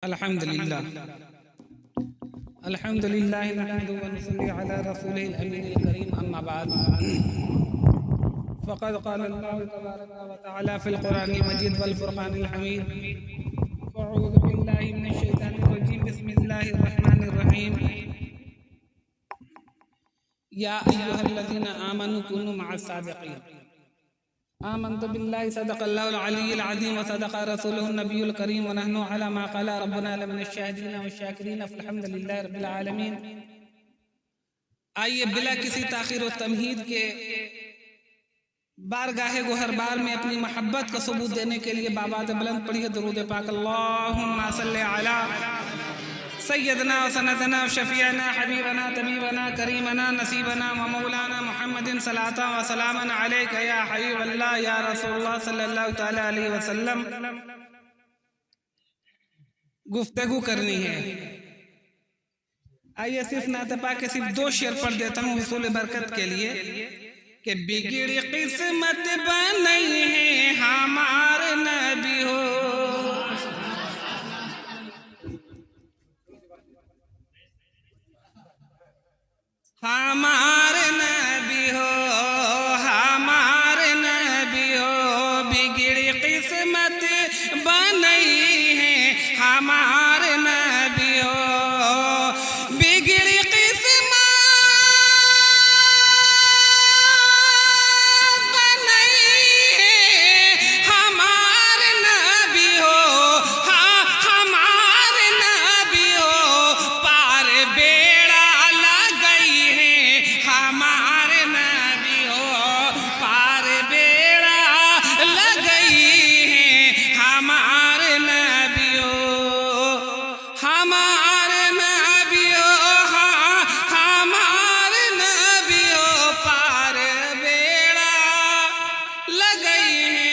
अल्हम्दुलिल्लाह अल्हम्दुलिल्लाह नहमदुहु व नसल्ली अला रसूलिल अमीनिल करीम अम्मा बाद फ़क़द क़ाल अल्लाहु तबारक व तआला फ़िल क़ुरानिल मजीद वल फ़ुरक़ानिल हमीद अऊज़ु बिल्लाहि मिनश शैतानिर रजीम बिस्मिल्लाहिर रहमानिर रहीम या अय्युहल्लज़ीना आमनू कुनू मअस सादिक़ीन आमन्तु बिल्लाहि सदक़ल्लाहुल अलिय्युल अज़ीम व सदक़ रसूलुहुन नबियुल करीम व नहनु अला मा क़ाला रब्बुना लमिनश शाहिदीन व शाकिरीन अल्हम्दुलिल्लाहि रब्बिल आलमीन। आइए बिला किसी ताख़ीर व तमहीद के बारगाहे गोहरबार में अपनी मोहब्बत का सबूत देने के लिए बाबात बुलंद पढ़िए दुरूद पाक। अल्लाहुम्मा सल्लि अला सय्यदना व सनदना व शफीअना हबीबना तबीबना करीमना नसीबना व मौलाना मुहम्मदिन सलाता व सलामन अलैका या हबीबल्लाह या रसूलुल्लाह सल्लल्लाहु तआला अलैहि वसल्लम। गुफ्तगू करनी है। आइए सिर्फ नात पाक के सिर्फ दो शेर पढ़ देता हूँ हुसूल बरकत के लिए कि बिगड़ी किस्मत बनी है हमार नबी हो, हमार नबी हो, हमार नबी हो, बिगड़ी किस्मत बनी है हमार नबी हो, बिगड़ी किस्मत बनी है हमार नबी हो, हाँ हमार नबी हो, पार बेड़ा लग गई है हमार नबी हो, पार बेड़ा लग गई है हमार नबी हो, हमार नबी हो, हाँ हमार नबी हो, पार बेड़ा लग गई है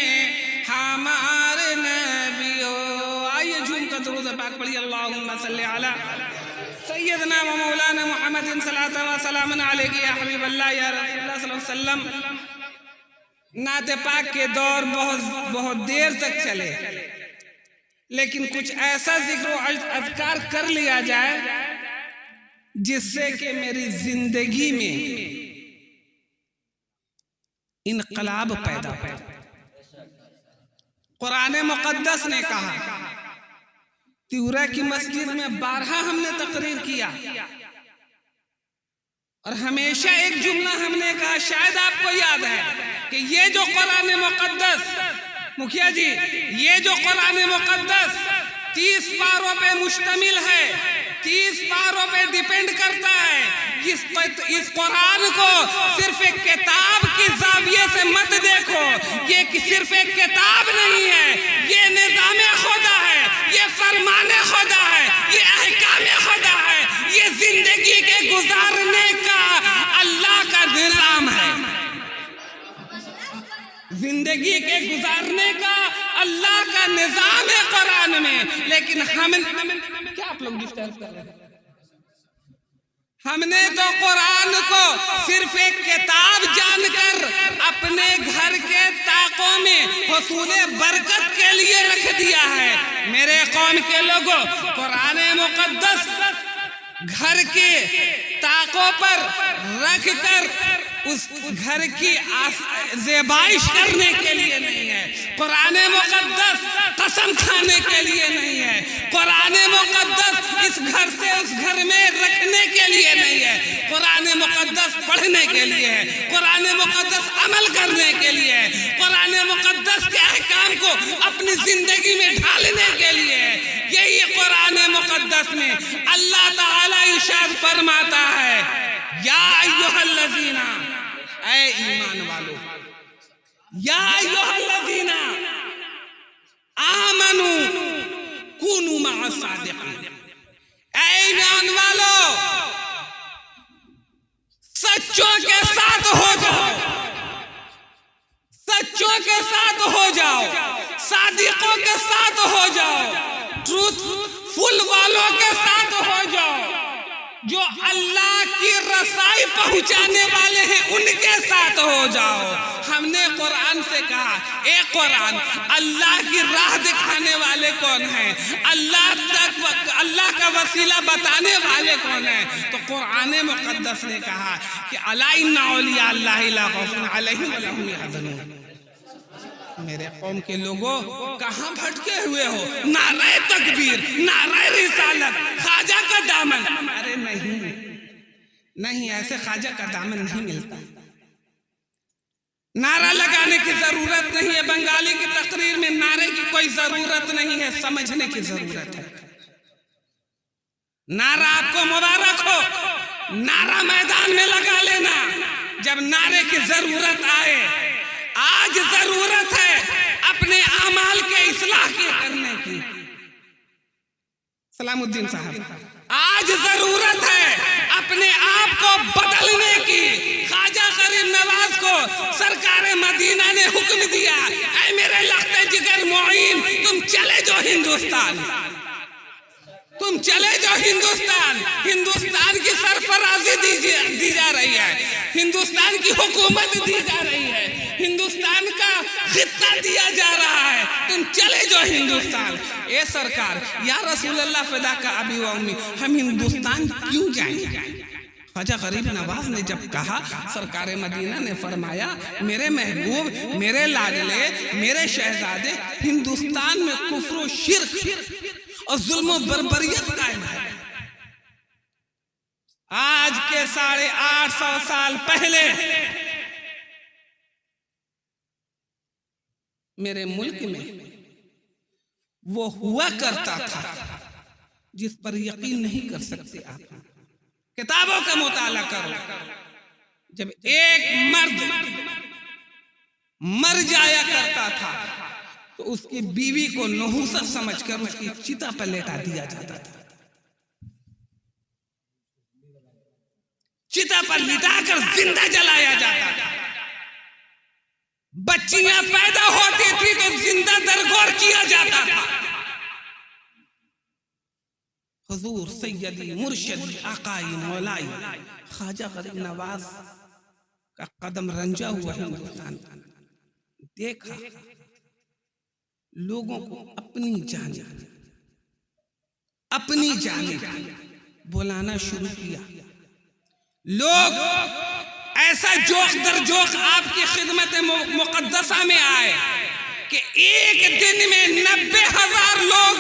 हमार नबी हो। आइए झूम कर दुरूद पाक पढ़िए। अल्लाहुम्मा सल्लि अला सय्यदना व मौलाना मुहम्मदिन सलाता व सलामन अलैका या हबीबल्लाह या रसूलुल्लाह सल्लल्लाहु अलैहि वसल्लम। नात पाक के दौर बहुत देर तक चले, लेकिन कुछ ऐसा जिक्र अज़कार कर लिया जाए जिससे कि मेरी जिंदगी में इनकलाब पैदा हो। कुरान मुक़द्दस ने कहा, तिउरा की मस्जिद में 12 हमने तकरीर किया और हमेशा एक जुमला हमने कहा, शायद आपको याद है कि ये जो कुरान मुक़द्दस, मुखिया जी, ये जो कुरान मुक़द्दस 30 पारों पे मुश्तमिल है, 30 पारों पे डिपेंड करता है। इस कुरान को सिर्फ एक किताब की जाविये से मत देखो, ये सिर्फ एक किताब नहीं है, ये निज़ामे खुदा है, ये फरमाने खुदा है, ये अहकामे खुदा है, ये जिंदगी के गुजारने का अल्लाह का निज़ाम है, जिंदगी के गुजारने का अल्लाह का निज़ाम है कुरान में। लेकिन हम क्या आप लोग डिस्टर्ब कर रहे हैं? हमने तो कुरान को सिर्फ एक किताब जानकर अपने घर के ताकों में हुसूले बरकत के लिए रख दिया है। मेरे कौम के लोगों, कुरान मुक़द्दस घर के ताकों पर रख कर उस घर की ज़ेबाइश करने के लिए नहीं है, कुरान मुक़द्दस कसम खाने के लिए नहीं है, कुरान मुक़द्दस इस घर से उस घर में रखने के लिए नहीं है, कुरान मुक़द्दस पढ़ने के लिए है, कुरान मुक़द्दस अमल करने के लिए है, कुरान मुक़द्दस के अहकाम को अपनी जिंदगी में ढालने के लिए है। यही कुरान मुक़द्दस में अल्लाह ताला इरशाद फरमाता है, या अय्युहल्लज़ीना, ऐ ईमान वालों, या अय्युहल्लज़ीना आमनू कुनू मअस सादिक़ीन, ऐ ईमान वालों सच्चों के साथ हो जाओ, सच्चों के साथ हो जाओ, सादिकों के साथ हो जाओ, ट्रूथफुल वालों के साथ हो जाओ। जो अल्लाह की रसाई पहुंचाने वाले हैं उनके साथ हो जाओ। हमने कुरान से कहा, ए कुरान, अल्लाह की राह दिखाने वाले कौन हैं, अल्लाह का वसीला बताने वाले कौन हैं? तो कुरान मुक़द्दस ने कहा कि अला इन्ना औलिया अल्लाहि ला खौफुन अलैहिम वला हुम यहज़नून। मेरे कौम के लोगों, कहाँ भटके हुए हो? नारे तकबीर, नारे रिसालत, ख्वाजा का दामन। अरे नहीं नहीं, ऐसे ख्वाजा का दामन नहीं मिलता। नारा लगाने की जरूरत नहीं है। बंगाली की तकरीर में नारे की कोई जरूरत नहीं है, समझने की जरूरत है। नारा आपको मुबारक हो, नारा मैदान में लगा लेना जब नारे की जरूरत आए। आज जरूरत है अपने आमाल के इस्लाह के करने की। सलामुद्दीन साहब, आज जरूरत है अपने आप को बदलने की। ख्वाजा गरीब नवाज को सरकार मदीना ने हुक्म दिया, ऐ मेरे लख्ते जिगर मोइन, तुम चले जाओ हिंदुस्तान, तुम चले जाओ हिंदुस्तान। हिंदुस्तान की सरफराजी दी जा रही है, हिंदुस्तान की हुकूमत दी जा रही है, हिंदुस्तान का खित्ता दिया जा रहा है, तुम चले जाओ हिंदुस्तान। ए सरकार, या रसूल अल्लाह फिदा का अबी व उम्मी, हम हिंदुस्तान क्यों जाएंगे? ख्वाजा गरीब नवाज ने जब कहा, सरकार मदीना ने फरमाया, मेरे महबूब, मेरे लाडले, मेरे शहजादे, हिंदुस्तान में कुफ्र व शिर्क और जुल्म बर्बरियत कायम है। आज के 850 साल पहले मेरे मुल्क में वो हुआ करता था जिस पर यकीन नहीं कर सकते आप। किताबों का मुताला करो, जब एक मर्द मर जाया करता था तो उसकी बीवी को नहुसत समझकर उसकी चिता पर लेटा दिया जाता था, चिता पर लिटाकर जिंदा जलाया जाता था। बच्चियां पैदा होती थी तो जिंदा दरगोर किया जाता था। हुजूर सैयदी मुर्शिदी आकाई मौलाई ख्वाजा गरीब नवाज का कदम रंजा हुआ हिंदुस्तान, देखा लोगों को अपनी जाने बुलाना शुरू किया। लोग ऐसा जोक दर जोक आपकी खिदमत मुकद्दसा में आए कि एक दिन में 90,000 लोग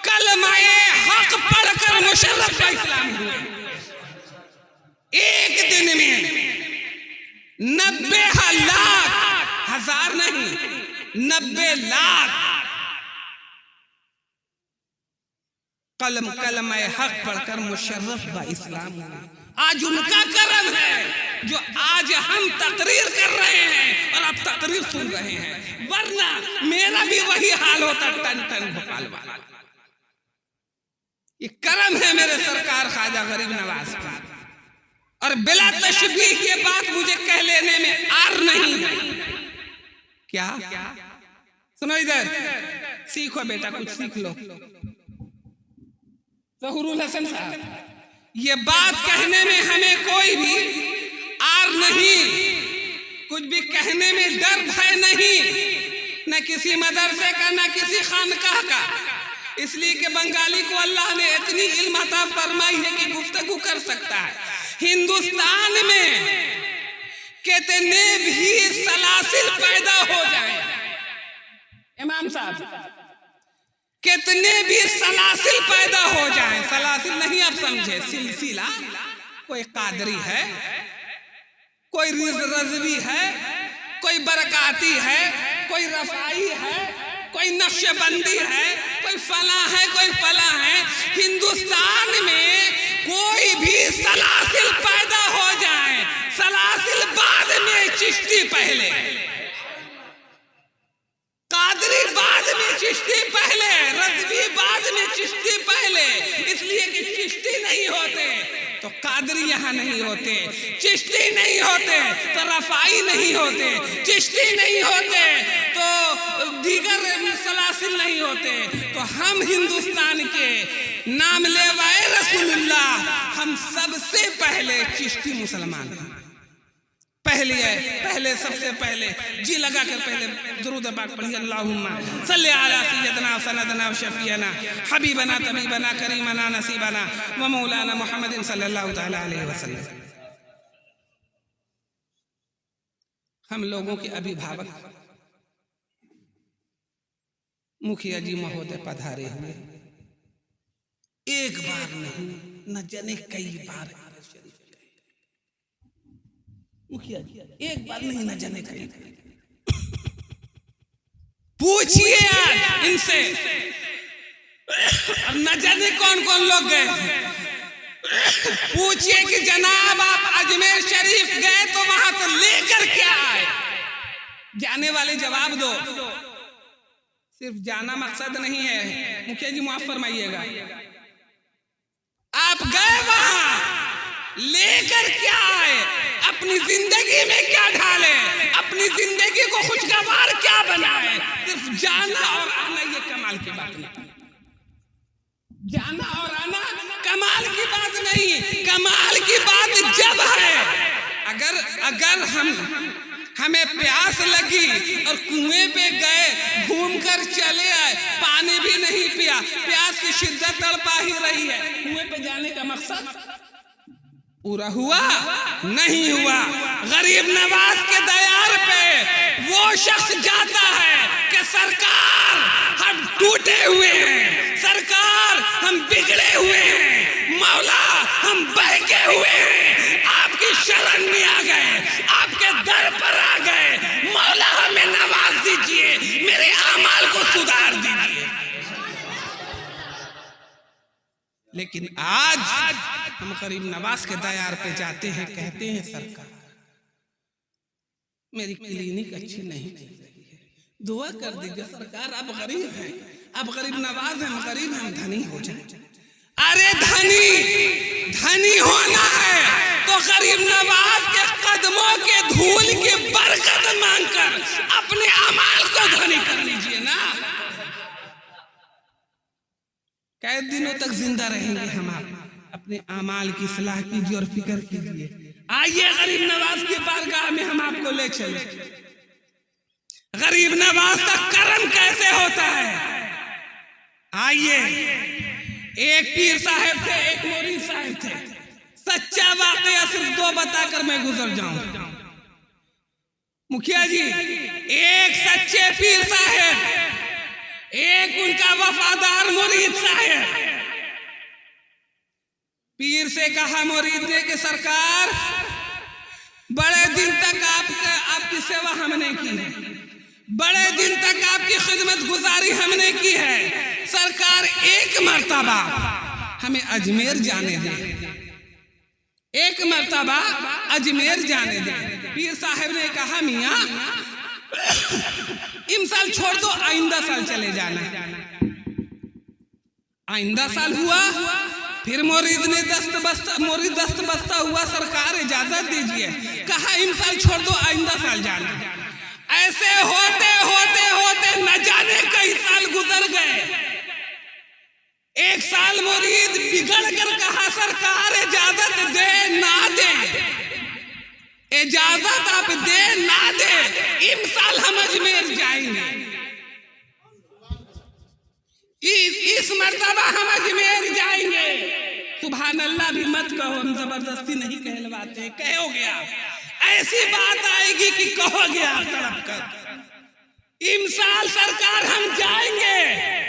कलमाए हक पढ़कर मुशर्रफ का इस्लाम हुए। एक दिन में 90 लाख, हजार नहीं, 90 लाख कलमा हक पढ़कर मुशर्रफ बा इस्लाम हुए। आज उनका करम है जो आज हम तकरीर कर रहे हैं और आप तकरीर सुन रहे हैं, वरना मेरा भी वही हाल होता टन टन भोपाल वाला। ये करम है मेरे सरकार ख्वाजा गरीब नवाज का, और बिला तशबीह ये बात मुझे कह लेने में आर नहीं है। क्या सुनो, इधर सीखो बेटा, कुछ सीख लो। ज़हूरुल हसन साहब, ये बात कहने में हमें कोई भी आर नहीं, कुछ भी कहने में डर भय नहीं, न किसी मदरसे का न किसी खानकाह का, इसलिए कि बंगाली को अल्लाह ने इतनी इल्म अता फरमाई है कि गुफ्तगू कर सकता है। हिंदुस्तान में कितने भी सलासिल पैदा हो जाए, इमाम साहब, कितने भी सलासिल पैदा हो जाए, सलासिल नहीं आप समझे, सिलसिला, कोई कादरी है, कोई रज़वी है, कोई बरकाती है, कोई रफ़ाई है, कोई नक्शबंदी है, कोई फला है, कोई फला है। हिंदुस्तान में कोई भी सलासिल पैदा हो जाए, सलासिल बाद में, चिश्ती पहले, कादरी बाद में, चिश्ती पहले, रज़वी बाद में, चिश्ती पहले। इसलिए कि चिश्ती नहीं होते तो कादरी यहाँ नहीं होते, चिश्ती नहीं होते तो रफ़ाई नहीं होते, चिश्ती नहीं होते तो दीगर सलासिल नहीं होते। तो हम हिंदुस्तान के नाम लेवाए रसूलुल्लाह, हम सबसे पहले चिश्ती मुसलमान हैं। पहले सबसे पहले जी लगा कर पहले दुरूद पाक पढ़िए, अल्लाहुम्मा सल्ली अला सय्यदना सनदना शफीना हबीबना तबीबना करीमना नसीबना व मौलाना मुहम्मदिन सल्लल्लाहु तआला अलैहि वसल्लम। हम लोगों के अभिभावक मुखिया जी महोदय पधारे हुए, एक बार नहीं न जाने कई बार मुखिया जी एक बार नहीं न जाने कई। पूछिए आज इनसे, और न जाने कौन कौन लोग गए। पूछिए कि जनाब आप अजमेर शरीफ गए तो वहां तो लेकर क्या आए। जाने वाले जवाब दो। सिर्फ जाना मकसद नहीं है, मुखिया जी माफ फरमाइएगा। आप गए वहां लेकर क्या आए, अपनी जिंदगी में क्या ढाले, अपनी जिंदगी को खुशगवार क्या बनाए। सिर्फ जाना और आना ये कमाल की बात नहीं। जाना और आना कमाल की बात नहीं, कमाल की बात जब है अगर हमें प्यास लगी और कुएं पे गए, घूमकर चले आए, पानी भी नहीं पिया, प्यास की शिद्दत तड़पा ही रही है, कुएं पे जाने का मकसद पूरा हुआ नहीं हुआ। गरीब नवाज के दयार पे वो शख्स जाता है कि सरकार हम टूटे हुए हैं, सरकार हम बिगड़े हुए हैं, मौला हम बहके हुए हैं, आपकी शरण में आ गए, आपके दर पर आ गए, मौला हमें नवाज दीजिए, मेरे आमाल को सुधार दीजिए। लेकिन आज हम गरीब नवाज के दयार पे जाते हैं, कहते हैं सरकार मेरी क्लिनिक अच्छी नहीं चल रही है, दुआ कर दीजिए सरकार, आप गरीब हैं, आप गरीब नवाज हैं, हम गरीब हैं, धनी हो जाए। अरे धनी होना है तो गरीब नवाज के कदमों के धूल की बरकत मांगकर अपने अमाल को धनी कर लीजिए ना। कै दिनों तक जिंदा रहेंगे हम आप, अपने अमाल की सलाह कीजिए और फिक्र कीजिए। आइए गरीब नवाज की बारगाह में हम आपको ले चले। गरीब नवाज का करम कैसे होता है, आइए। एक पीर साहब थे, एक मुरीद साहब थे, सच्चा वाकया सिर्फ दो बताकर मैं गुजर जाऊं। मुखिया जी, एक सच्चे पीर साहब, एक उनका वफादार मुरीद साहब। पीर से कहा मुरीद ने कि सरकार बड़े दिन तक आपकी सेवा हमने की है, बड़े दिन तक आपकी खिदमत गुजारी हमने की है, सरकार एक मर्तबा हमें अजमेर जाने दे, एक मर्तबा अजमेर जाने दे। पीर साहब ने कहा मियाँ इन साल छोड़ दो, आइंदा साल चले जाना। आइंदा साल हुआ, फिर मुरीद दस्त बस्ता हुआ, सरकार इजाजत दीजिए। कहा इन साल छोड़ दो, आइंदा साल जाना। ऐसे होते होते होते न जाने कई साल गुजर गए। एक साल मुरीद बिगड़ कर कहा सरकार इजाजत दे ना दे, इजाजत आप दे ना दे, इन साल हम अजमेर जाएंगे, इस मर्तबा हम अजमेर जाएंगे। सुभान अल्लाह भी मत कहो, हम जबरदस्ती नहीं कहलवाते, कहोगे आप, ऐसी बात आएगी कि कहोगे आप तड़प कर। इन साल सरकार हम जाएंगे।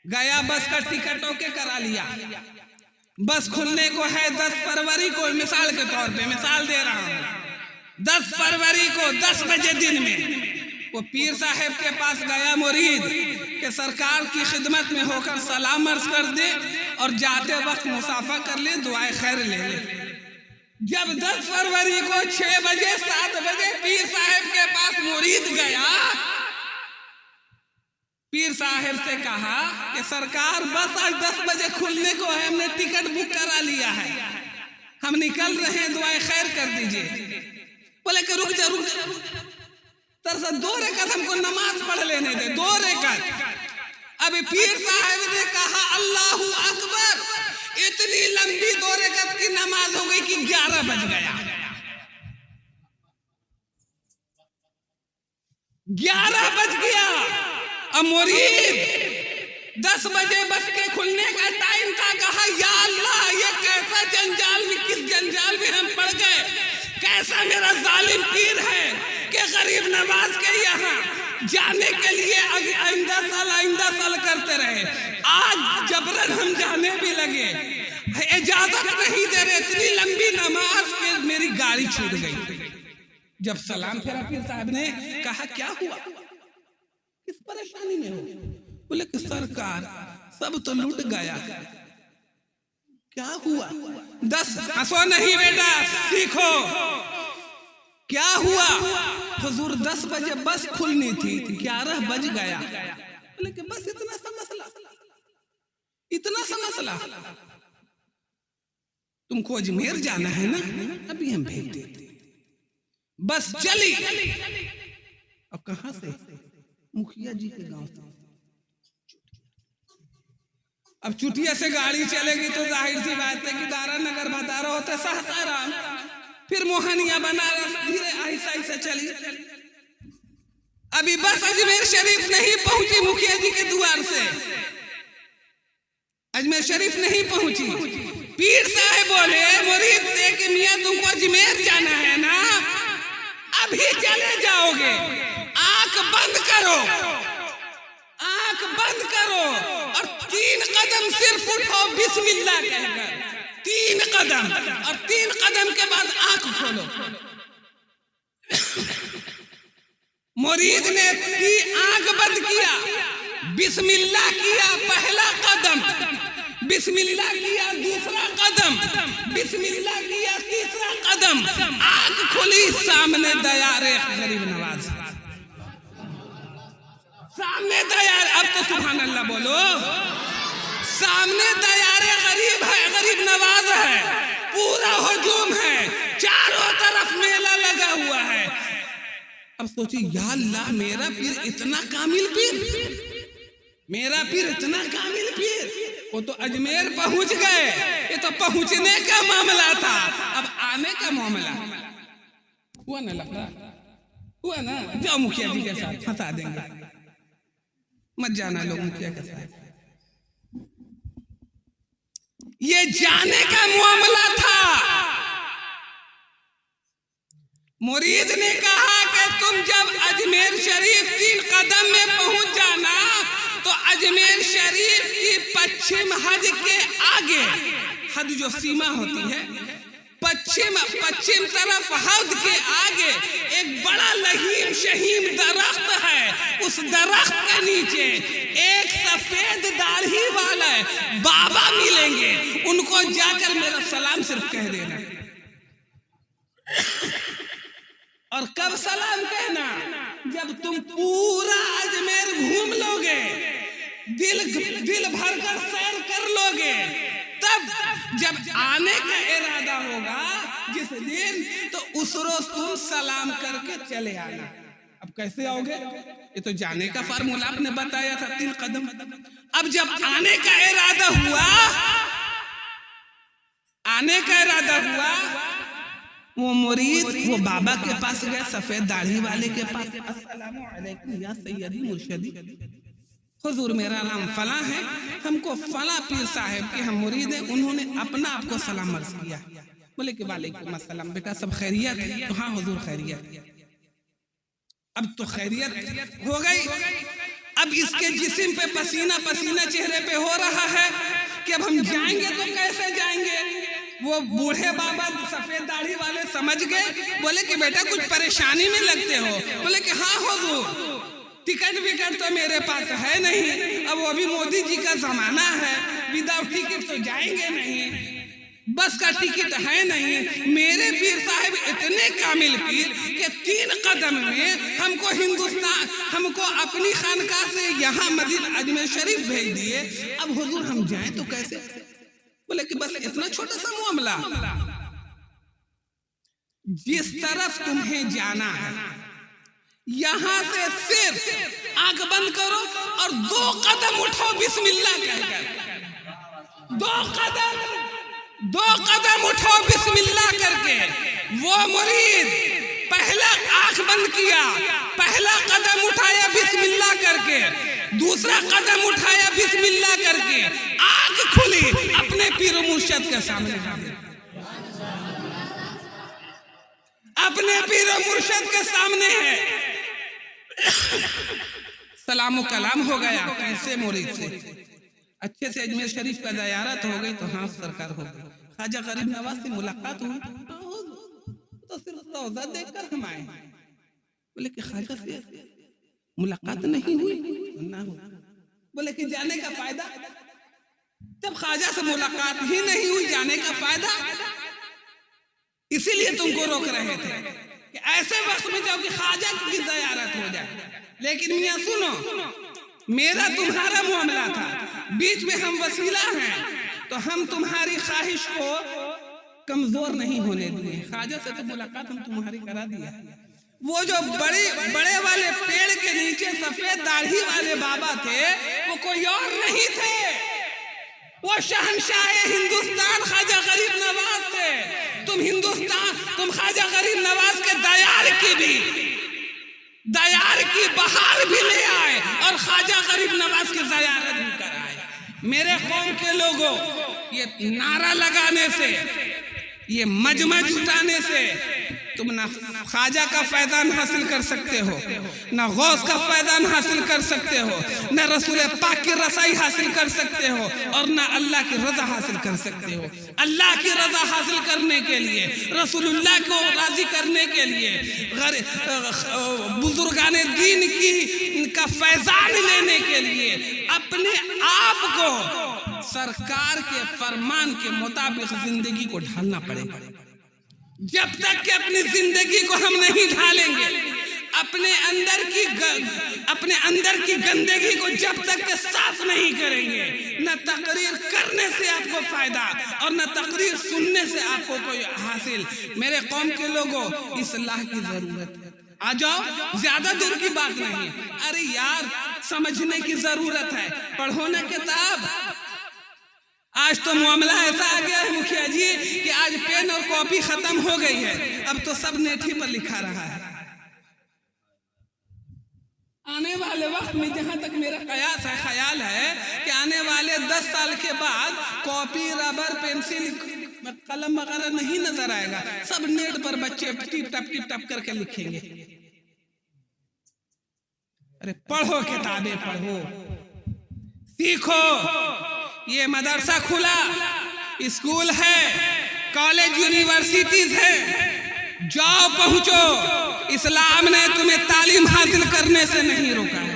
गया, बस का टिकट ओके करा लिया, बस खुलने को है 10 फरवरी को, मिसाल के तौर पे मिसाल दे रहा हूं, 10 फरवरी को 10 बजे दिन में वो पीर साहब के पास गया मुरीद के सरकार की खिदमत में होकर सलाम अर्ज कर दे और जाते वक्त मुसाफा कर ले, दुआए खैर ले ले। जब 10 फरवरी को 6 बजे 7 बजे पीर साहब के पास मुरीद गया, पीर साहब से कहा कि सरकार बस आज 10 बजे खुलने को है, हमने टिकट बुक करा लिया है, हम निकल रहे हैं, दुआएं खैर कर दीजिए। बोले कि रुक जा तरसा 2 रकात हमको नमाज पढ़ लेने दे, 2 रकात। अब पीर साहब ने कहा अल्लाहू अकबर, इतनी लंबी 2 रकात की नमाज हो गई कि 11 बज गया। 11 बज गया। अब मुरीद 10 बजे बस के खुलने का टाइम था। कहा या अल्लाह, ये कैसा जंजाल में, किस जंजाल में हम पड़ गए। कैसा मेरा जालिम पीर है कि गरीब नवाज के यहाँ जाने के लिए आइंदा साल करते रहे। आज जबरन हम जाने भी लगे, इजाजत नहीं दे रहे। इतनी लंबी नमाज के मेरी गाड़ी छूट गई। जब सलाम फेरा पीर साहब ने कहा क्या हुआ, किस परेशानी में हो। बोले कि सरकार सब तो लूट गया। क्या हुआ? 10 हंसो नहीं बेटा, सीखो। क्या हुआ? हुजूर 10 बजे बस खुलनी थी, 11 बज गया। बोले कि बस इतना सा मसला, इतना सा मसला। तुमको अजमेर जाना है ना, अभी हम भेज देते। बस चली। अब कहां से? मुखिया जी के गांव से। अब चुटिया से गाड़ी चलेगी तो जाहिर सी बात है कि दारा नगर भदारा होते सासाराम, फिर मोहनिया बनारस, धीरे ऐसा चली। अभी बस अजमेर शरीफ नहीं पहुंची मुखिया जी के द्वार से, अजमेर शरीफ नहीं पहुंची। पीर साहब बोले मुरीद से कि मियां तुमको अजमेर जाना है ना, अभी चले जाओगे। आंख बंद करो, आंख बंद करो और 3 कदम सिर्फ उठो बिस्मिल्लाह कहकर। 3 कदम, और 3 कदम के बाद आंख खोलो। मुरीद ने आंख बंद किया, बिस्मिल्लाह किया, पहला कदम, बिस्मिल्लाह किया, दूसरा कदम, बिस्मिल्लाह किया, तीसरा कदम। आंख खुली, सामने दयारे गरीब नवाज, सामने दयार। अब तो सुभान अल्लाह बोलो। सामने दयारे गरीब है, गरीब नवाज है, पूरा हुजूम है, चारों तरफ मेला लगा हुआ है। अब सोची या अल्लाह, मेरा पीर इतना कामिल पीर, मेरा पीर इतना कामिल पीर। वो तो अजमेर पहुंच गए, ये तो पहुंचने का मामला था, अब आने का मामला हुआ ना। लफड़ा हुआ ना। जाओ मुखिया जी के साथ फंसा देंगे, मत जाना लोग मुखिया के साथ। ये जाने का मामला था। मुरीद ने कहा कि तुम जब अजमेर शरीफ 3 कदम में पहुंच जाना तो अजमेर शरीफ की पश्चिम हद के आगे, हद जो सीमा होती है, पश्चिम तरफ हद के आगे एक बड़ा लहीम शहीम दरख्त है। उस दरख्त के नीचे एक सफेद दाढ़ी वाला बाबा मिलेंगे, उनको जाकर मेरा सलाम सिर्फ कह देना। और कब सलाम कहना? जब तुम पूरा अजमेर घूम लोगे, दिल भरकर सैर कर लोगे, तब जब आने का इरादा होगा जिस दिन, तो उस रोज तुम सलाम करके चले आना। अब कैसे आओगे? ये तो जाने का फार्मूला आपने बताया था, 3 कदम। अब जब आने का इरादा हुआ, आने का इरादा हुआ, वो मुरीद वो बाबा के पास गए, सफेद दाढ़ी वाले के पास। अस्सलामु अलैकुम या सैयदी मुर्शिदी, हुजूर मेरा नाम फला है, हमको फला पीर साहब के हम मुरीद हैं, उन्होंने अपना आपको सलाम अर्ज किया। बोले कि वालेकुम अस्सलाम, बेटा सब खैरियत है? तो हाँ हुजूर खैरियत। अब तो खैरियत हो गई। अब इसके जिस्म पे पसीना पसीना चेहरे पे हो रहा है कि अब हम जाएंगे तो कैसे जाएंगे। वो बूढ़े बाबा सफेद दाढ़ी वाले समझ गए, बोले कि बेटा कुछ परेशानी में लगते हो। बोले कि हाँ हुजूर, टिकट विकट तो मेरे पास है नहीं, अब वो भी मोदी जी का जमाना है, विदाउट टिकट तो जाएंगे नहीं, बस का टिकट है नहीं। मेरे पीर साहब इतने कामिल पीर कि 3 कदम में हमको हिंदुस्तान, हमको अपनी खानकाह से यहाँ मदीना अजमेर शरीफ भेज दिए। अब हुजूर हम जाएं तो कैसे? बोले कि बस इतना छोटा सा मामला, जिस तरफ तुम्हें जाना है यहां से सिर्फ आंख बंद करो और 2 कदम उठो बिस्मिल्लाह कहकर। 2 कदम 2 कदम उठो बिस्मिल्लाह करके। वो मुरीद पहला आंख बंद किया, पहला कदम उठाया बिस्मिल्लाह करके, दूसरा कदम उठाया बिस्मिल्लाह करके, आंख खुली, अपने पीर मुर्शिद के सामने हाजिर, अपने पीर मुर्शिद के सामने है। सलाम कलाम हो गया कैसे मुरीद से, अच्छे से अजमेर शरीफ का ज़ियारत हो गई तो हाँ सरकार हो गई। ख्वाजा गरीब नवाज से मुलाकात हुई तो सिर्फ रोज़ा देखकर हम आए। बोले कि ख्वाजा से मुलाकात नहीं हुई ना हो। बोले कि जाने का फायदा, जब ख्वाजा से मुलाकात ही नहीं हुई जाने का फायदा, इसीलिए तुमको रोक रहे थे कि ऐसे वक्त में जाओ कि ख्वाजा की ज़ियारत हो जाए। लेकिन मियां सुनो, मेरा तुम्हारा मामला था, बीच में हम वसीला हैं, तो हम तुम्हारी ख्वाहिश को कमजोर नहीं होने दिए। ख्वाजा से तो मुलाकात हम तुम्हारी करा दिया। वो जो बड़े वाले पेड़ के नीचे सफेद दाढ़ी वाले बाबा थे, वो कोई और नहीं थे, वो शहंशाह हिंदुस्तान ख्वाजा गरीब नवाज थे। तुम ख्वाजा गरीब नवाज के दयार की बहार भी ले आए और ख्वाजा गरीब नवाज की ज़ियारत भी कराए। मेरे कौम के लोगों, ये नारा लगाने से, ये मजमा जुटाने से तुम ना ख्वाजा का फैज़ान हासिल कर सकते हो, ना गौस का फैज़ान हासिल कर सकते हो, ना रसूल पाक की रसाई हासिल कर सकते हो, और ना अल्लाह की रज़ा हासिल कर सकते हो। अल्लाह की रज़ा हासिल करने के लिए, रसूलुल्लाह को राज़ी करने के लिए, बुजुर्गाने दीन का फैज़ान लेने के लिए अपने आप को सरकार के फरमान के मुताबिक जिंदगी को ढालना पड़ेगा। जब तक कि अपनी जिंदगी को हम नहीं ढालेंगे, अपने अंदर की गंदगी को जब तक के साफ नहीं करेंगे, न तकरीर करने से आपको फायदा और न तकरीर सुनने से आपको कोई हासिल। मेरे कौम के लोगों, इस्लाह की जरूरत है। आ जाओ, ज्यादा दूर की बात नहीं। अरे यार, समझने की जरूरत है, पढ़ो ना किताब। आज तो मामला ऐसा आ गया है मुखिया जी कि आज पेन और कॉपी खत्म हो गई है, अब तो सब नेठी पर लिखा रहा है। आने वाले वक्त में, जहां तक मेरा ख्याल है कि आने वाले 10 साल के बाद कॉपी, रबर, पेंसिल, कलम वगैरह नहीं नजर आएगा, सब नेट पर बच्चे टिप टप करके लिखेंगे। अरे पढ़ो किताबें, पढ़ो, सीखो। ये मदरसा खुला, स्कूल है, कॉलेज, यूनिवर्सिटीज है, जाओ पहुंचो। इस्लाम ने तुम्हें तालीम हासिल करने से नहीं रोका है।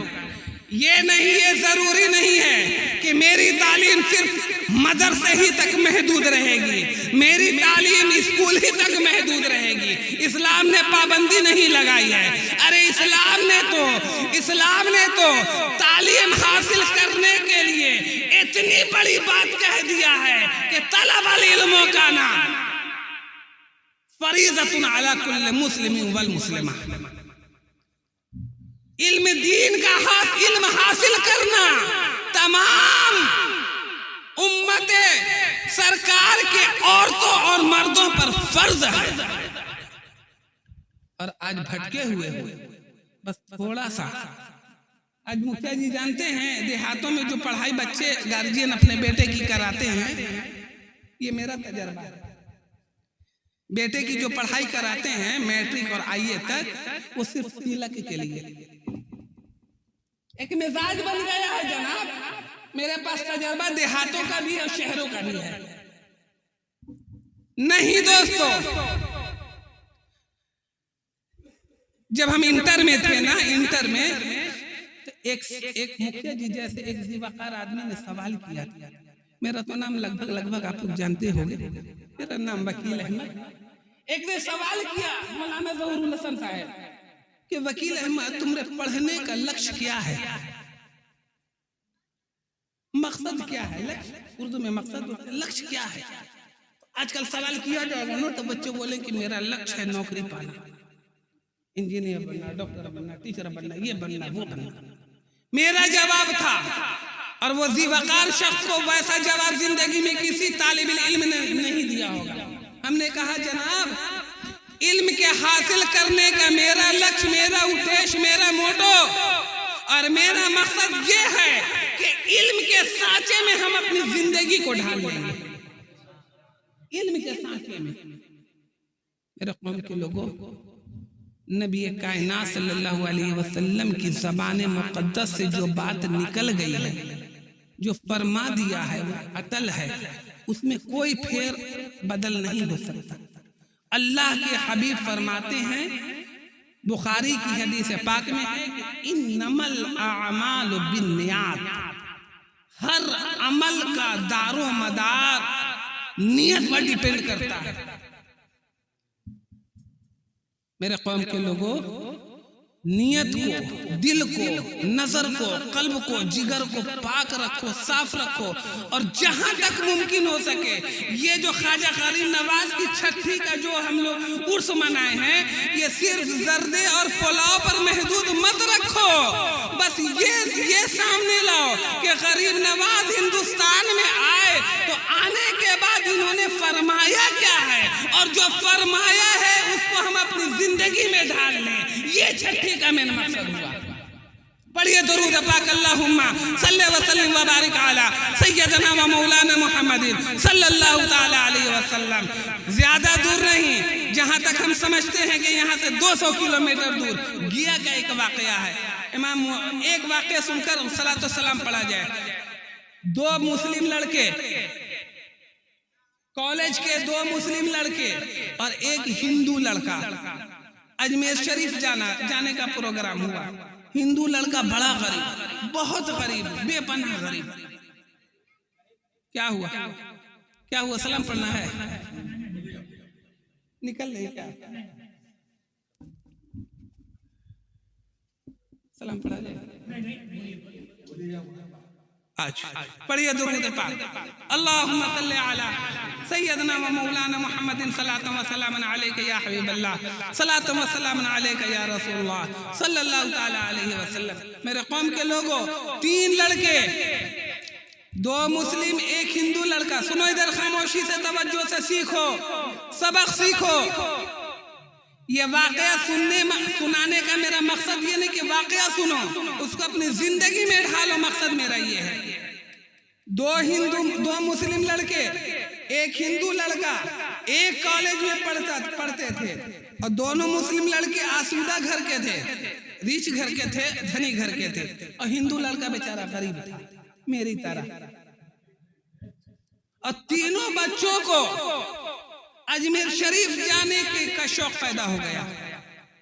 ये जरूरी नहीं है कि मेरी तालीम सिर्फ मदरसे ही तक महदूद रहेगी, मेरी तालीम स्कूल ही तक महदूद रहेगी। इस्लाम ने पाबंदी नहीं लगाई है। अरे इस्लाम ने तो तालीम हासिल करने के लिए इतनी बड़ी बात कह दिया है कि तलबल इल्म का नाम फरीज़तुन अला कुल्ल मुस्लिमिन वल मुस्लिमा। इल्म दीन का इल्म हासिल करना तमाम उम्मते सरकार के औरतों और मर्दों पर फर्ज है। और आज भटके हुए हो, बस थोड़ा सा। आज मुखिया जी जानते हैं, देहातों में जो पढ़ाई बच्चे गार्जियन अपने बेटे की कराते हैं, ये मेरा तजर्बा है। बेटे की जो पढ़ाई कराते हैं मैट्रिक और आईए तक, वो सिर्फ तिलक के लिए। एक मिजाज बन गया है जनाब। मेरे पास तजर्बा देहातों का भी और शहरों का भी है। नहीं दोस्तों, जब हम इंटर में थे ना, इंटर में तो एक मुखिया जी जैसे एक ज़िवाकार आदमी ने सवाल किया। मेरा तो नाम लगभग आप लोग जानते होंगे, मेरा नाम वकील अहमद। एक ने सवाल किया मौलाना ज़हूरुल हसन साहब कि वकील अहमद, तुम्हारे पढ़ने का लक्ष्य क्या है, मकसद क्या है? लक्ष्य उर्दू में मकसद, लक्ष्य क्या है? आजकल सवाल किया जाएगा ना तो बच्चे बोले कि मेरा लक्ष्य है नौकरी पाना, इंजीनियर बनना, डॉक्टर बनना, टीचर बनना, ये बनना, वो बनना। मेरा जवाब था, और वो ज़िवाकार शख्स को वैसा जवाब जिंदगी में किसी तालिब इल्म ने नहीं होगा। हमने कहा जनाब, इल्म के हासिल करने का मेरा लक्ष्य, मेरा उद्देश्य, मेरा मोटो और मेरा मकसद ये है कि इल्म के सांचे में हम अपनी जिंदगी को ढाल लेंगे। इल्म के सांचे में मेरे कौम के लोगों, नबी कायनात सल्लल्लाहु अलैहि वसल्लम की ज़बान मुक़द्दस से जो बात निकल गई है, जो फरमा दिया है, वो अटल है, उसमें कोई फेर बदल नहीं हो सकता। अल्लाह के हबीब फरमाते हैं, बुखारी की हदीस पाक में है कि इन्नमल अमालु बिन्नियात, हर अमल का दारो मदार नियत पर डिपेंड करता है। मेरे कौम के लोगों, नियत को, दिल को, नजर को, कल्ब को, जिगर को पाक रखो, साफ रखो। और जहां तक मुमकिन हो सके, ये जो ख्वाजा गरीब नवाज की छठी का जो हम लोग उर्स मनाए हैं, ये सिर्फ जर्दे और पुलाव पर महदूद मत रखो। बस ये सामने लाओ कि गरीब नवाज हिंदुस्तान में आए तो आने के बाद इन्होंने फरमाया क्या है, और जो फरमाया है उसको हम अपनी जिंदगी में ढाल लें। ये छठी का मेन मकसद हुआ। पढ़िए दुरूद पाक, अल्लाहुम्मा सल्ली व सल्लिम व बारिक अला सय्यदना व मौलाना मुहम्मदिन सल्लल्लाहु ताला अलैहि वसल्लम। ज्यादा दूर नहीं, जहां तक हम समझते हैं कि यहाँ से 200 किलोमीटर दूर गिया का एक वाकया है। इमाम, एक वाकया सुनकर सलातो सलाम पढ़ा जाए। 2 मुस्लिम लड़के, कॉलेज के 2 मुस्लिम लड़के और एक हिंदू लड़का अजमेर शरीफ जाने का प्रोग्राम हुआ। हिंदू लड़का बड़ा गरीब, बहुत गरीब, बेपनाह गरीब। क्या हुआ? सलाम पढ़ना है, निकल नहीं क्या? सलाम पढ़ा जाए। आज पढ़िए दुरूद पाक, अल्लाहुम्मा सल्ली अला सय्यदना व मौलाना मुहम्मदिन सल्लल्लाहु व सल्लम अलैका या हबीबल्लाह, सल्लल्लाहु व सल्लम अलैका या रसूलुल्लाह सल्लल्लाहु ताला अलैहि वसल्लम। मेरे कौम के लोगों, 3 लड़के, 2 मुस्लिम, एक हिंदू लड़का। सुनो इधर, खामोशी से तवज्जो से सीखो, सबक सीखो। ये वाकया सुनाने का मेरा मकसद ये नहीं कि वाकया सुनो, उसको अपनी जिंदगी में ढालो। मकसद मेरा ये है, 2 मुस्लिम लड़के, एक हिंदू लड़का, एक कॉलेज में पढ़ते थे, और दोनों मुस्लिम लड़के आसूदा घर के थे, रिच घर के थे, धनी घर के थे, और हिंदू लड़का बेचारा गरीब था, मेरी तरह। और तीनों बच्चों को अजमेर शरीफ जाने का शौक पैदा हो गया।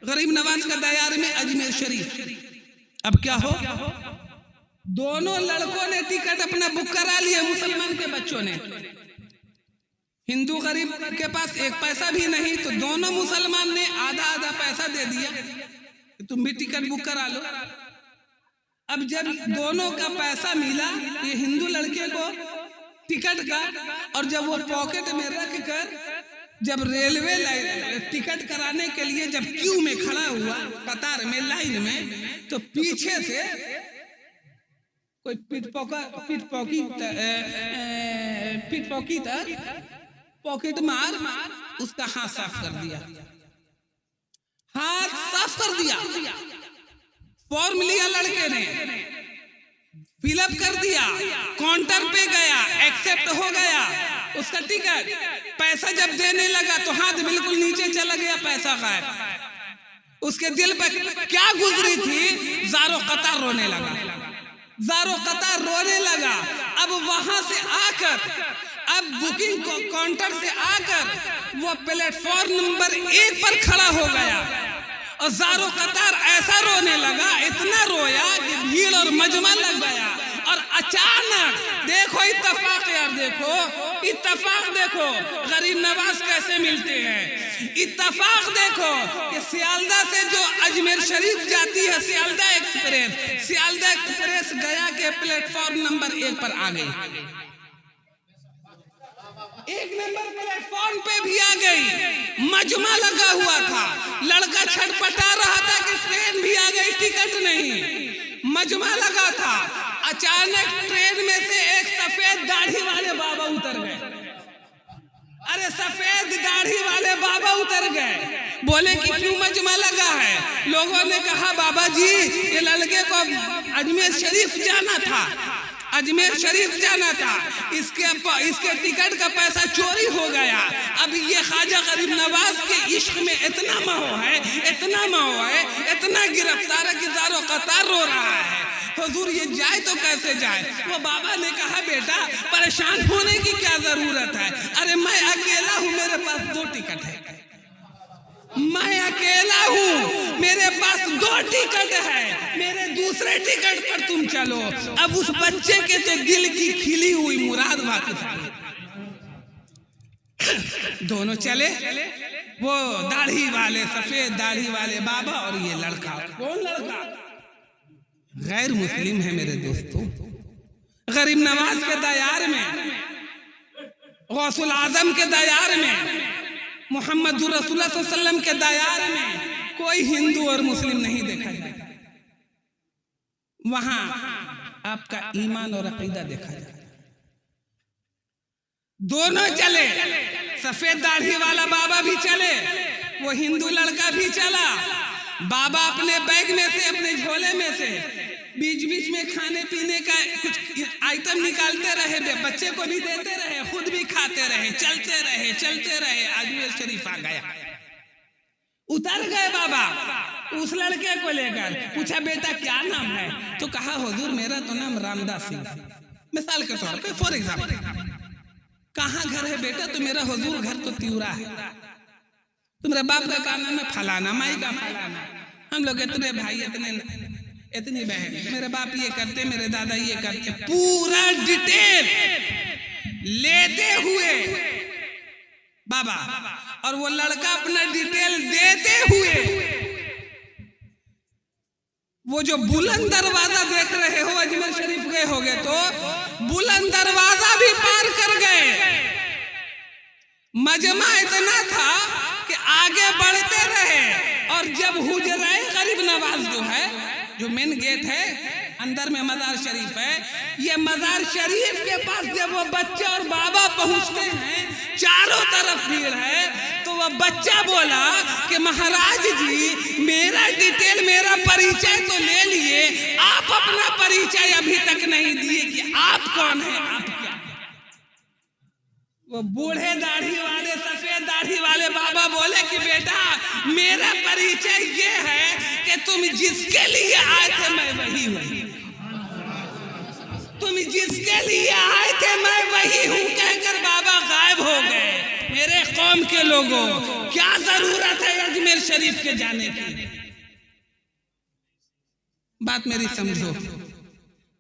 गरीब नवाज का दयार में अजमेर शरीफ। अब क्या हो, दोनों लड़कों ने टिकट अपना बुक करा लिया, मुसलमान के बच्चों ने। हिंदू गरीब के पास एक पैसा भी नहीं, तो दोनों मुसलमान ने आधा पैसा दे दिया, तुम भी टिकट बुक करा लो। अब जब दोनों का पैसा मिला, ये हिंदू लड़के को टिकट का, और जब वो पॉकेट में रख कर जब रेलवे टिकट कराने के लिए जब क्यू में खड़ा हुआ, कतार में, लाइन में, तो पीछे से कोई पॉकेट मार उसका हाथ साफ कर दिया, हाथ साफ कर दिया। फॉर्म लिया लड़के ने, फिलअप कर दिया, काउंटर पे गया, एक्सेप्ट हो गया उसका टिकट। पैसा जब देने लगा तो हाथ बिल्कुल नीचे चला गया, पैसा गायब। उसके दिल पर क्या गुजरी थी, ज़ारो कतार रोने लगा, ज़ारो कतार रोने लगा। अब वहां से आकर, अब बुकिंग काउंटर से आकर वो प्लेटफॉर्म नंबर 1 पर खड़ा हो गया, और ज़ारो कतार ऐसा रोने लगा, इतना रोया कि भीड़ और मजमा लग गया। और अचानक देखो इत्तेफाक, यार देखो इत्तेफाक, देखो गरीब नवाज कैसे मिलते हैं। इत्तेफाक देखो कि सियालदा से जो अजमेर शरीफ जाती है सियालदा एक्सप्रेस गया के प्लेटफॉर्म नंबर 1 पर आ गई। 1 नंबर प्लेटफॉर्म पे भी आ गई, मजमा लगा हुआ था। लड़का छटपटा रहा था कि ट्रेन भी आ गई, टिकट नहीं, मजमा लगा था। अचानक ट्रेन में से एक सफेद दाढ़ी वाले बाबा उतर गए। अरे उतर गए, बोले कि क्यों मजमा लगा है। लोगों ने कहा बाबा जी ये लड़के को अजमेर शरीफ जाना था, अजमेर शरीफ जाना था, इसके टिकट का पैसा चोरी हो गया। अब ये ख्वाजा गरीब नवाज के इश्क में इतना मोह है, इतना मोह है, इतना गिरफ्तार कि ज़ारो कतार रो रहा है। हुजूर ये जाए तो कैसे जाए। वो बाबा ने कहा बेटा परेशान होने की क्या जरूरत है, अरे मैं अकेला हूँ, मेरे पास 2 टिकट है, मैं अकेला हूँ, मेरे पास 2 टिकट है, मेरे दूसरे टिकट पर तुम चलो। अब उस बच्चे के तो दिल की खिली हुई मुराद वापस आ गई। दोनों चले, वो दाढ़ी वाले, सफेद दाढ़ी वाले बाबा और ये लड़का। कौन लड़का? गैर मुस्लिम है मेरे दोस्तों। गरीब नवाज के दयार में, गौसुल आजम के दयार में, मोहम्मद रसूलुल्लाह सल्लल्लाहु अलैहि वसल्लम के दयार में कोई हिंदू और मुस्लिम नहीं देखा जाता। वहां आपका ईमान और अकीदा देखा जाता। दोनों चले, सफेद दाढ़ी वाला बाबा भी चले, वो हिंदू लड़का भी चला। बाबा अपने बैग में से, अपने झोले में से बीच बीच में खाने पीने का कुछ आइटम निकालते रहे, बच्चे को भी देते रहे, खुद भी खाते रहे, चलते रहे चलते रहे। अजमेर शरीफ आ गया, उतर गए बाबा उस लड़के को लेकर। पूछा बेटा क्या नाम है? तो कहा हुजूर मेरा तो नाम रामदास सिंह, मिसाल के तौर पे, फॉर एग्जाम्पल। कहाँ घर है बेटा? तो मेरा हुजूर घर तो तिउरा है। तुम्हारे बाप का क्या नाम है? फलाना, माई का फलाना। हम लोग इतने भाई, इतनी बहन, मेरे बाप ये करते, मेरे दादा ये करते, पूरा डिटेल लेते हुए बाबा, और वो लड़का अपना डिटेल देते हुए वो जो बुलंद दरवाजा देख रहे हो, अजमेर शरीफ गए होगे तो बुलंद दरवाजा भी पार कर गए। मजमा इतना था कि आगे बढ़ते रहे, और जब हुजरा गरीब नवाज जो है, जो मेन गेट है, अंदर में मजार शरीफ है, ये मजार शरीफ के पास जब वो बच्चा और बाबा पहुंचते हैं, चारों तरफ भीड़ है, तो वह बच्चा बोला कि महाराज जी मेरा डिटेल, मेरा परिचय तो ले लिए, आप अपना परिचय अभी तक नहीं दिए कि आप कौन है, आप क्या? वो बूढ़े दाढ़ी वाले, सफेद दाढ़ी वाले बाबा बोले कि बेटा मेरा परिचय ये है कि तुम जिसके लिए आए थे मैं वही हूँ, तुम जिसके लिए आए थे मैं वही हूँ, कहकर बाबा गायब हो गए। मेरे कौम के लोगों, क्या जरूरत है अजमेर शरीफ के जाने की? बात मेरी समझो।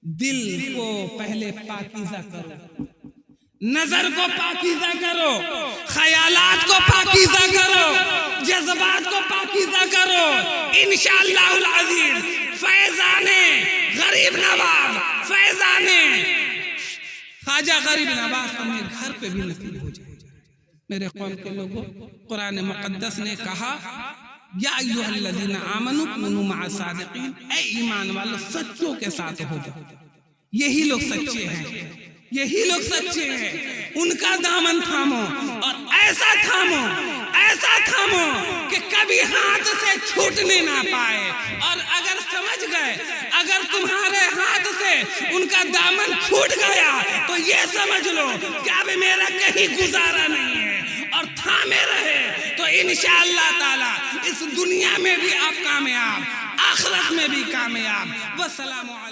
दिल को पहले पाकीज़ा करो, नजर को पाकीज़ा करो, ख्यालात को पाकीज़ा करो, जज्बात को पाकीज़ा करो। इंशाअल्लाहुल अज़ीज़ फैज़ाने गरीब नवाज, फैज़ाने ख्वाजा गरीब नवाज अपने घर पे भी नसीब हो जाए। मेरे कौम के लोगों, कुरान मुक़द्दस ने कहा या अय्युहल्लज़ीना आमनू कुनू मअस सादिक़ीन, ऐ ईमान वालों सच्चों के साथ हो जाओ। यही लोग सच्चे हैं, यही लोग सच्चे हैं। उनका दामन थामो, और ऐसा थामो, ऐसा थामो कि कभी हाथ से छूटने ना पाए। और अगर समझ गए, अगर तुम्हारे हाथ से उनका दामन छूट गया तो ये समझ लो कि अब मेरा कहीं गुजारा नहीं है, और थामे रहे तो इंशाअल्लाह ताला इस दुनिया में भी आप कामयाब, आखिरत में भी कामयाब। वस्सलामु अलैकुम।